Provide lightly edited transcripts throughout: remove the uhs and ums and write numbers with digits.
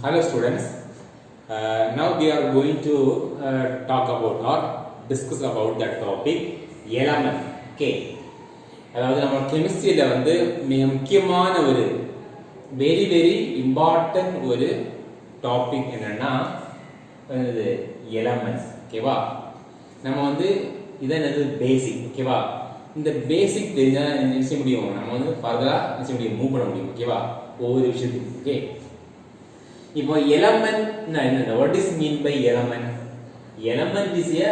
Hello students, now we are going to talk about or discuss about that topic element. Okay, அதாவது நம்ம கெமிஸ்ட்ரியில வந்து மிக முக்கியமான ஒரு வெரி இம்பார்ட்டன்ட் ஒரு டாபிக் என்னன்னா எலமெண்ட்ஸ். ஓகேவா, நம்ம வந்து இதான் என்னது பேசிக். ஓகேவா, இந்த பேசிக் தெரிஞ்சா என்ன செய்ய முடியும், நம்ம வந்து ஃபர்தரா என்ன செய்ய முடியும், மூவ் பண்ண முடியும். ஓகேவா, ஒவ்வொரு விஷயத்துக்கும். ஓகே, இப்போ எலமெண்ட் என்ன, what is mean by element? Element is a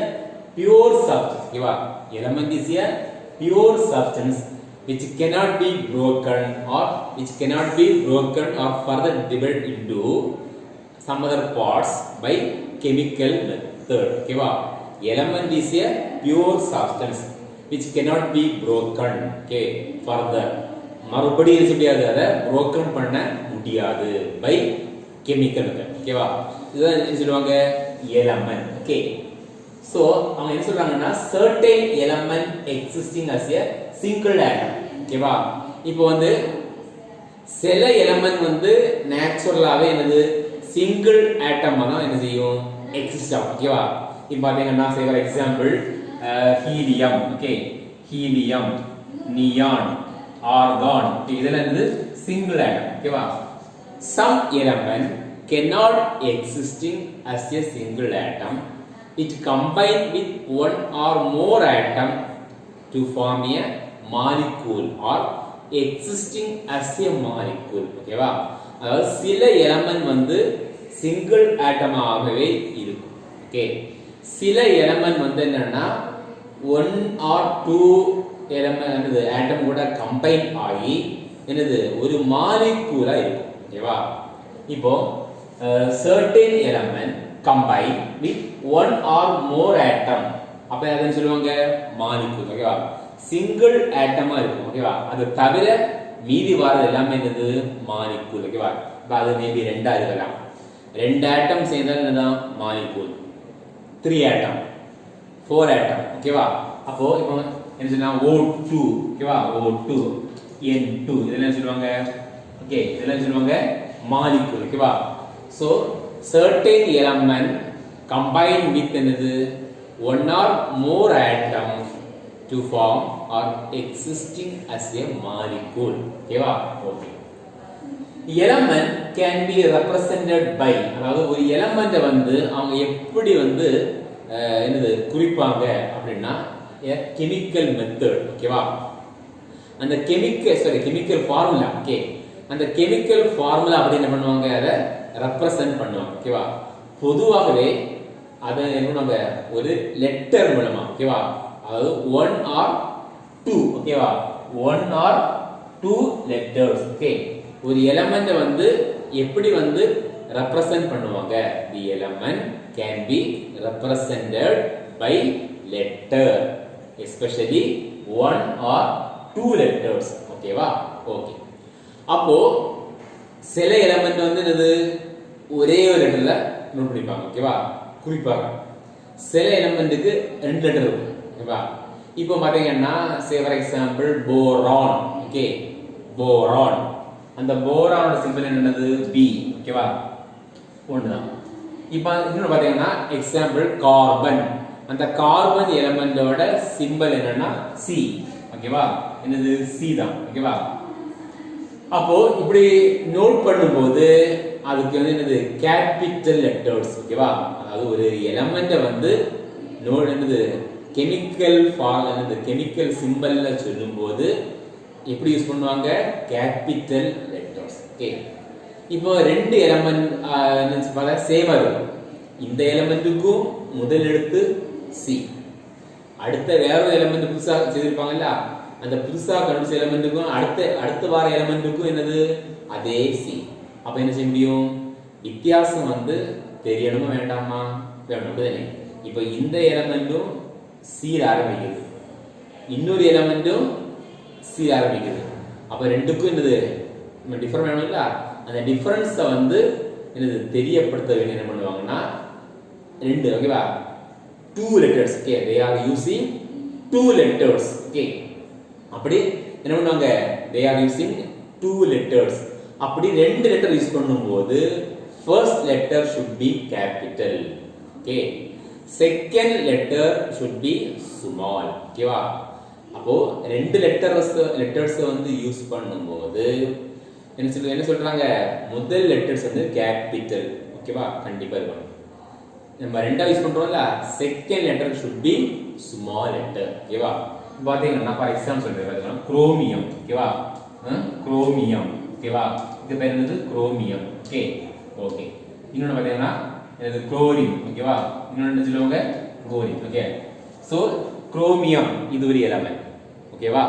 pure substance. ஓகேவா, element is a pure substance which cannot be broken or further divided into some other parts by chemical method. ஓகேவா, element is a pure substance which cannot be broken. Okay, further மறுபடியும் என்ன முடியாது, அதை broken பண்ண முடியாது by chemical method. ஓகேவா, இதுதான் என்ன சொல்லுவாங்க, எலமெண்ட். ஓகே, சோ அவங்க என்ன சொல்றாங்கன்னா certain element existing as a single atom. ஓகேவா, இப்போ வந்து சில எலிமெண்ட் வந்து நேச்சுரலாவே என்னது சிங்கிள் ஆட்டமா தான் என்ன செய்யும், எக்ஸிஸ்ட் ஆகும். ஓகேவா, இப்போ பாத்தீங்கன்னா say for example helium. Okay, helium, neon, argon, இதெல்லாம் வந்து சிங்கிள் ஆட்டம். ஓகேவா, some element cannot existing as a single atom. It combine with one or more atom to form a molecule or existing as a molecule. ஓகேவா, அதாவது சில element வந்து single ஆட்டமாகவே இருக்கும். Okay, சில element வந்து என்னன்னா ஒன் ஆர் டூ எலிமெண்ட் ஆட்டம் கூட combine ஆகி என்னது ஒரு மாலிக்யூலா இருக்கும். ஓகேவா, இப்போ certain element combine with one or more atom, அப்ப என்ன சொல்லுவாங்க, மாலிக்யூல். ஓகேவா, சிங்கிள் ஆட்டமா இருக்கும். ஓகேவா, அது தவிர மீதி வரது எல்லாமே என்னது, மாலிக்யூல். ஓகேவா, இப்ப அது மேபி ரெண்டா இருக்கலாம், ரெண்டு ஆட்டம் சேர்ந்தால் என்னதான் மாலிக்யூல், 3 ஆட்டம், 4 ஆட்டம். ஓகேவா, அப்போ இப்போ என்ன சொன்னா O2. ஓகேவா, O2, N2, இதெல்லாம் சொல்லுவாங்க. ஓகே, இதெல்லாம் சொல்லுவாங்க மாலிக்யூல். ஓகேவா, so certain element combine with என்னது one or more atom to form or existing as a molecule. ஓகேவா, okay. element can be represented by, அதாவது ஒரு எலிமெண்ட் வந்து அவங்க எப்படி வந்து என்னது குறிப்பாங்க அப்படின்னா கெமிக்கல் மெத்தட். ஓகேவா, அந்த கெமிக்கல் ஃபார்முலா. ஓகே, அந்த கெமிக்கல் ஃபார்முலா அப்படி என்ன பண்ணுவாங்க, அதை ரெப்ரசன்ட் பண்ணுவாங்க. ஓகேவா, பொதுவாகவே அதை என்ன பண்ணுவாங்க, ஒரு லெட்டர் மூலமா. ஓகேவா, அதாவது 1 or 2. ஓகேவா, 1 or 2 லெட்டர்ஸ். ஓகே, ஒரு எலிமெண்ட் வந்து எப்படி வந்து ரெப்ரசன்ட் பண்ணுவாங்க, the element can be represented by letter, especially 1 or 2 letters. ஓகேவா, ஓகே. அப்போ சில எலிமெண்ட் வந்து என்னது ஒரே ஒரு லெட்டர்ல நோட் பண்ணிப்பாங்க. ஓகேவா, குறிப்பாக சில எலிமெண்ட்டுக்கு 2 லெட்டர் இருக்கும். ஓகேவா, இப்போ பாத்தீங்கன்னா say for example boron. Okay, boron, அந்த போரானோட சிம்பிள் என்னது, B. ஓகேவா, ஒண்ணுதான். இப்போ இன்னொன்னு பாத்தீங்கன்னா எக்ஸாம்பிள் கார்பன், அந்த கார்பன் எலிமெண்டோட சிம்பிள் என்னன்னா C. ஓகேவா, என்னது C தான். ஓகேவா, அப்போ இப்படி நோட் பண்ணும்போது அதுக்கு வந்து என்னது கேபிட்டல் லெட்டர்ஸ். ஓகேவா, அதாவது ஒரு எலிமெண்ட் வந்து நோட் என்னது கெமிக்கல் ஃபார்ம் என்னது கெமிக்கல் சிம்பல்ல சொல்லும்போது எப்படி யூஸ் பண்ணுவாங்க, கேபிட்டல் லெட்டர்ஸ். ஓகே, இப்போ ரெண்டு எலிமெண்ட் சேமா இருக்கும். இந்த எலிமெண்ட்டுக்கும் முதல் எழுத்து C, அடுத்த வேற ஒரு எலிமெண்ட் புதுசா செய்திருப்பாங்கல்ல, அந்த புதுசா கண்டுபிடிச்ச எலிமெண்ட்டுக்கும் அடுத்த வார எலிமெண்ட்டுக்கும் என்னது அதே C. அப்ப என்ன செய்ய முடியும், வித்தியாசம் வந்து தெரியணுமா வேண்டாமா, வேணும் தானே. இப்போ இந்த எலிமெண்ட்டும் C ஆரம்பிக்குது, இன்னொரு எலிமெண்ட்டும் C ஆரம்பிக்குது. அப்ப ரெண்டுக்கும் என்னது டிஃபரன்ஸ் வேணும்ல, அந்த டிஃபரன்ஸை வந்து என்னது தெரியப்படுத்த வேண்டிய என்ன பண்ணுவாங்கன்னா 2. ஓகேவா, 2 letters. Okay, they are using 2 letters. Okay, அப்படி என்ன பண்ணுவாங்க, they are using 2 letters. அப்படி 2 லெட்டர் யூஸ் பண்ணும்போது first letter should be capital. Okay, second letter should be small. ஓகேவா? அப்போ ரெண்டு லெட்டர்ஸ் வந்து யூஸ் பண்ணும்போது என்ன சொல்றாங்க, முதல் லெட்டர்ஸ் வந்து கேபிட்டல். ஓகேவா? கண்டிப்பா இருக்கணும். நம்ம ரெண்டா use பண்றோம்ல, second letter should be small letter. ஓகேவா? பாத்தீங்கன்னா ஃபார் எக்ஸாம்பிள் சொல்றேன், குரோமியம். ஓகேவா? குரோமியம். ஓகேவா? இது பேர் என்னது? குரோமியம். Okay okay. இன்னொன்னு பாத்தீங்கன்னா இது குளோரின். ஓகேவா? இன்னொன்னு சொல்லுவாங்க குளோரின். ஓகே, சோ குரோமியம் இது ஒரு எலிமெண்ட். ஓகேவா?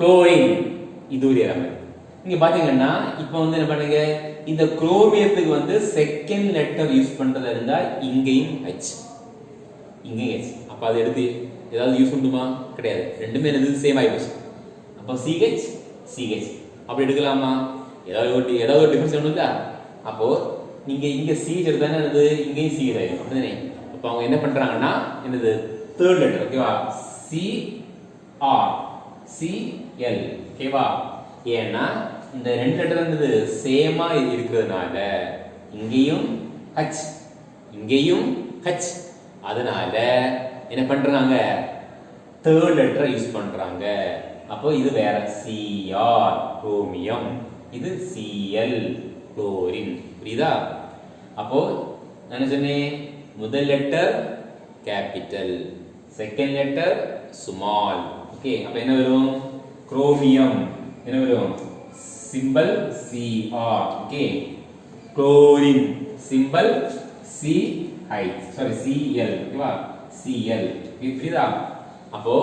குளோரின் இது ஒரு எலிமெண்ட். இங்க பாத்தீங்கன்னா இப்போ வந்து என்ன பண்ணுங்க, இந்த குரோமியத்துக்கு வந்து செகண்ட் லெட்டர் யூஸ் பண்றதா இருந்தா இங்கேயும் H, இங்கேயும் H. அப்ப அதை எடுத்து ஏதாவது யூஸ் பண்ணுமா? கிடையாது. ரெண்டுமே என்னது? சேம் ஆயிடுச்சு. அப்போ CH CH அப்படி எடுக்கலாமா? ஏதாவது ஒரு டிஃபரன்ஸ் ஒண்ணும் இல்ல. அப்போ நீங்க இங்க CH எடுத்தானே என்னது, இங்கேயும் CH ஆயிடும். அப்படிதானே? அப்ப அவங்க என்ன பண்றாங்கன்னா என்னது, தேர்ட் லெட்டர். ஓகேவா? CR CL. ஓகேவா? ஏன்னா இந்த ரெண்டு லெட்டர் என்னது சேமா இருக்கிறதுனால இங்கேயும் H இங்கேயும் H, அதனால என்ன பண்றாங்க, தேர்ட் லெட்டர் யூஸ் பண்றாங்க. அப்போ இது வேற, Cr குரோமியம், இது Cl குளோரின். புரியுதா? அப்போ நான் சொன்னேன், முதல் letter capital, second letter small. Okay, அப்ப என்ன வரும்? குரோமியம் என்ன வரும்? Symbol Cr. Okay, chlorine symbol Cl. ஓகேவா? Cl. புரியுதா? அப்போ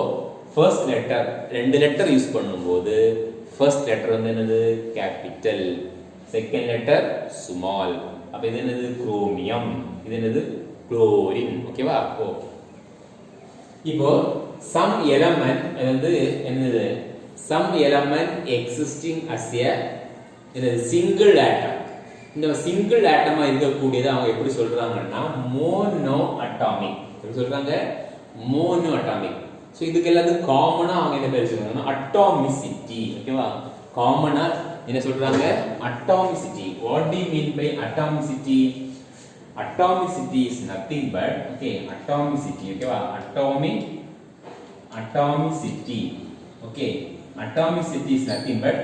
ஃபர்ஸ்ட் லெட்டர் ரெண்டு லெட்டர் யூஸ் பண்ணும்போது ஃபர்ஸ்ட் லெட்டர் வந்து என்னது? Capital, second letter small. அப்ப இது என்னது? குரோமியம், இது என்னது? குளோரின். ஓகேவா? ஓகே. இப்போ சம் எலிமெண்ட் வந்து என்னது? Some element existing as a single atom. இந்த சிங்கிள் ஆட்டமா இருக்கக்கூடியது அவங்க எப்படி சொல்றாங்கன்னா மோனோ அட்டாமிக். எப்படி சொல்றாங்க? Mono atomic. சோ இதுக்கு எல்லாத்துக்கும் காமனா அவங்க என்ன பேர் சொல்றாங்கன்னா அட்டாமிசிட்டி. ஓகேவா? காமனா என்ன சொல்றாங்க? Atomicity. What do you mean by atomicity? Atomicity is nothing but, okay, atomicity. ஓகேவா? atomicity. Okay, atomicity is nothing but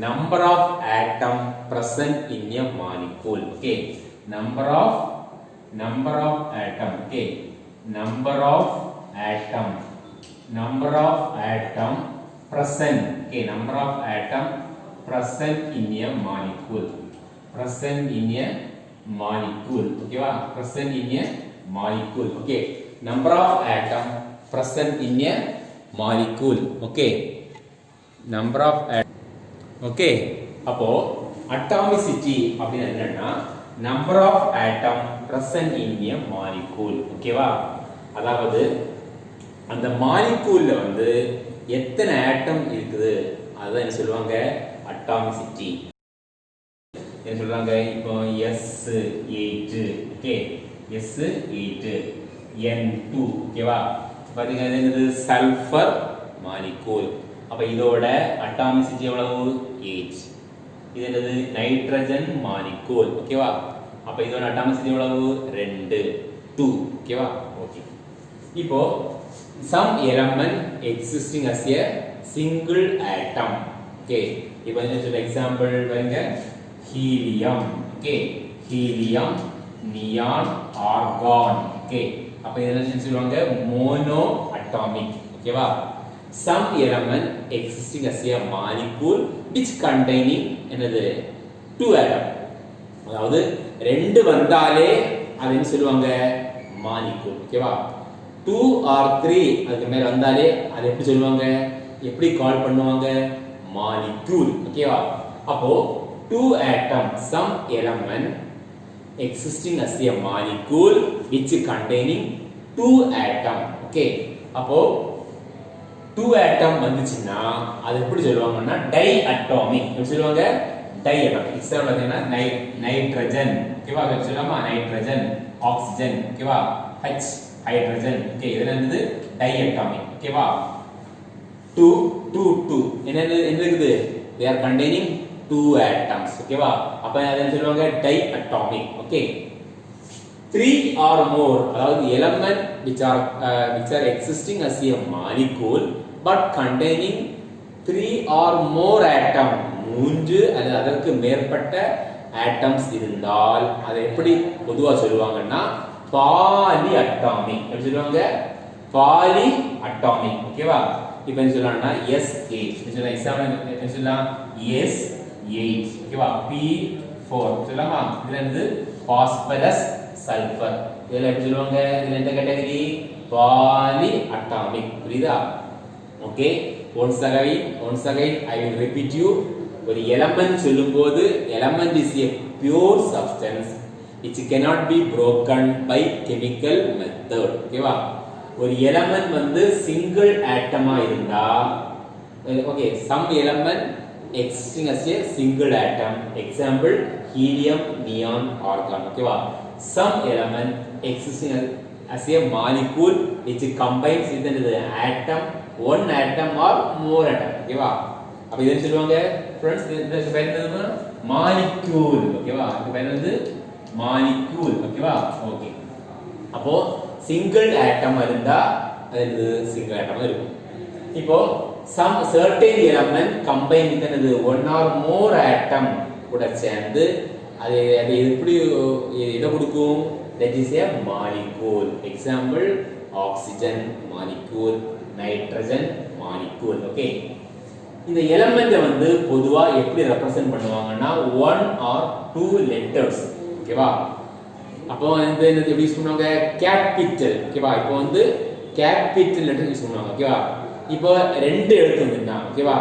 number of atom present in a molecule. Okay, number of atom. Okay, number of atom present. Okay, number of atom present in a molecule. Present in a molecule. ஓகேவா? present in a molecule. okay, number of atom present in a molecule. okay, number of okay, அப்போ atomicity அப்படினா என்னன்னா number of atom present in a molecule. ஓகேவா? அதாவது அந்த மாலிகூல்ல வந்து எத்தனை ஆட்டம் இருக்குது அதான் என்ன சொல்லுவாங்க? atomicity. என்ன சொல்றாங்க? இப்போ S8. Okay, S8 N2. ஓகேவா? பாத்தீங்கன்னா இது என்னது? Sulphur molecule. அப்ப இதோட அட்டாமிசிட்டி எவ்வளவு? 8. இது என்னது? Nitrogen molecule. ஓகேவா? அப்ப இதோட அட்டாமிசிட்டி எவ்வளவு? 2 2. ஓகேவா? ஓகே. இப்போ some element existing as a single atom. Okay, இப்போ என்ன சொல்ற எக்ஸாம்பிள் பாருங்க. helium. okay, helium, neon, argon. okay, அப்ப இதெல்லாம் என்ன சொல்லுவாங்க? mono atomic. ஓகேவா? some element existing as a molecule which containing என்னது? 2 atom. அதாவது ரெண்டு வந்தாலே அது என்ன சொல்லுவாங்க? molecule. ஓகேவா? 2 or 3 அதுக்கு மேல வந்தாலே அது எப்படி சொல்லுவாங்க? எப்படி கால் பண்ணுவாங்க? molecule. ஓகேவா? அப்போ 2 atom, some element existing as a molecule which containing 2 atom. okay, அப்போ 2 atom வந்துச்சுன்னா அது எப்படி சொல்லுவாங்கன்னா diatomic. எப்படி சொல்லுவாங்க? diatomic. எக்ஸாம்பிள் பார்த்தீங்கன்னா நைட்ரஜன். ஓகேவா? அது சொல்லலாமா? Nitrogen, oxygen. ஓகேவா? H hydrogen. ஓகே, இதெல்லாம் என்னது? diatomic. ஓகேவா? 2 2 2 என்ன இருக்குது? they are containing 2 atoms. ஓகேவா? அப்ப அதை சொல்லுவாங்க diatomic. ஓகே. 3 or more, அதாவது element which are existing as a molecule but containing 3 or more atom, மூன்று அல்லது அதற்கு மேற்பட்ட atoms இருந்தால் அதை எப்படி பொதுவா சொல்லுவாங்கன்னா பாலி அட்டாமிக். எப்படி சொல்லுவாங்க? Polyatomic. ஓகேவா? இப்போ என்ன சொல்லலாம்னா S8. என்ன சொல்லலாம்? எக்ஸாம்பிள் என்ன சொல்லலாம்? S8. ஓகேவா? P4 சொல்லலாமா? இதுல இருந்து பாஸ்பரஸ் சல்பர். இதெல்லாம் எப்படி சொல்லுவாங்க? இதுல எந்த கேட்டகரி? Poly atomic. புரியுதா? Okay. once again I will repeat you. ஒரு எலமெண்ட் சொல்லும்போது element is a pure substance which cannot be broken by chemical method. ஓகேவா? ஒரு எலமெண்ட் வந்து சிங்கிள் ஆட்டமா இருந்தா, okay, some element existing as a single atom, example helium, neon, argon. ஓகேவா? some element existing as a molecule which combines with an atom, one atom or more atom. ஓகேவா? அப்ப இத சொல்லுவாங்க फ्रेंड्स, இதுக்கு பேர் என்னது? மாலிக்யூல். ஓகேவா? இதுக்கு பேர் என்னது? மாலிக்யூல். ஓகேவா? ஓகே. அப்போ சிங்கிள் ஆட்டம் இருந்தா அது சிங்கிள் ஆட்டமா இருக்கும். இப்போ some certain element combine with another one or more atom கூட சேர்ந்து அது எப்படி எதை கொடுக்கும்? that is a molecule. example oxygen molecule, nitrogen molecule. okay. இந்த எலிமெண்ட் வந்து பொதுவா எப்படி ரெப்ரசன்ட் பண்ணுவாங்கன்னா 1 or 2 letters. ஓகேவா? அப்போ வந்து என்ன எப்படி யூஸ் பண்ணுவாங்க? கேபிட்டல். ஓகேவா? இப்போ வந்து கேபிட்டல் லெட்டர் யூஸ் பண்ணுவாங்க. ஓகேவா? இப்போ ரெண்டு எழுத்து வந்துனா, ஓகேவா?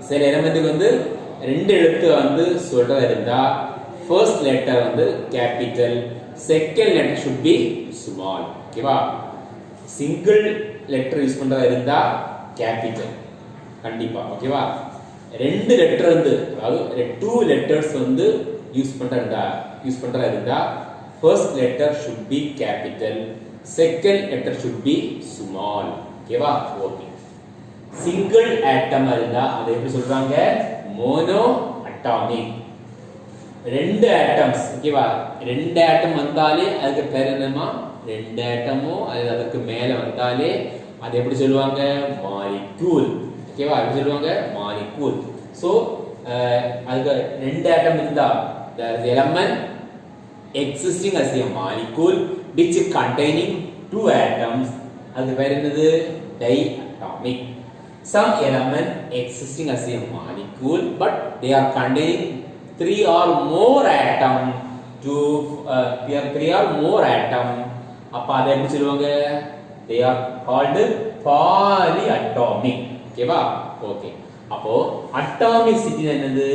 சில எலிமெண்ட்க்கு வந்து ரெண்டு எழுத்து வந்து சொல்றதா இருந்தா ஃபர்ஸ்ட் லெட்டர் வந்து capital, second letter should be small. ஓகேவா? சிங்கிள் லெட்டர் யூஸ் பண்றதா இருந்தா கேபிட்டல் கண்டிப்பா. ஓகேவா? ரெண்டு லெட்டர் வந்து அதாவது 2 letters வந்து யூஸ் பண்றதா இருந்தா first letter should be capital, second letter should be small. ஓகேவா? ஓகே. சிங்கிள் ஆட்டம் இருந்தா அதை எப்படி சொல்றாங்க? Mono atomic. ரெண்டு ஆட்டம்ஸ். ஓகேவா? ரெண்டு ஆட்டம் வந்தாலே அதுக்கு பேர் என்னமா? ரெண்டு ஆட்டமோ அல்லது அதுக்கு மேல வந்தாலே அதை எப்படி சொல்லுவாங்க? மாலிக்யூல். ஓகேவா? எப்படி சொல்லுவாங்க? மாலிக்யூல். சோ அதுக்கு ரெண்டு ஆட்டம் இருந்தா the element existing as a molecule which containing 2 atoms, அது பேர் என்னது? diatomic. some element existing as a molecule but they are containing 3 or more atom to 3 or more atom, அப்ப அதை எப்படி சொல்லுவாங்க? they are called polyatomic. ஓகேவா? Okay. அப்போ atomicity என்னது?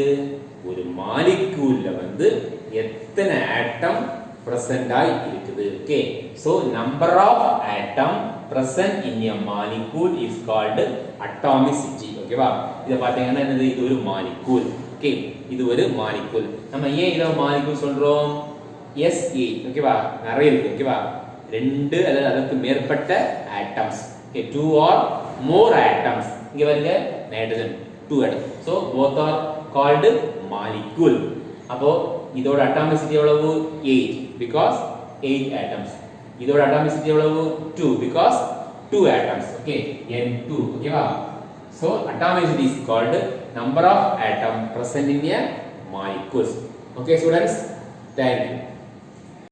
ஒரு மாலிக்யூல்ல வந்து எத்தனை ஆட்டம் present ஆகி இருக்குது. Okay. so number of atom present in a molecule is called atomicity. ஓகேவா? இத பாத்தீங்கன்னா என்னது? இது ஒரு மாலிக்யூல். ஓகே. இது ஒரு மாலிக்யூல். நம்ம ஏன் இத மாலிக்யூல் சொல்றோம்? SA. ஓகேவா? நிறைய இருக்கு. ஓகேவா? ரெண்டு அல்லது அதற்கு மேற்பட்ட atoms. Okay. 2 or more atoms. இங்க பாருங்க nitrogen 2 atom. so both are called molecule. அப்போ இதோட அட்டாமிசிட்டி எவ்வளவு? 8 because 8 atoms. இதோட அட்டாமிசிட்டி எவ்வளவு? 2 because 2 atoms. ஓகே. N2. ஓகேவா? so atomicity is called number of atom present in a molecules. okay students, thank you.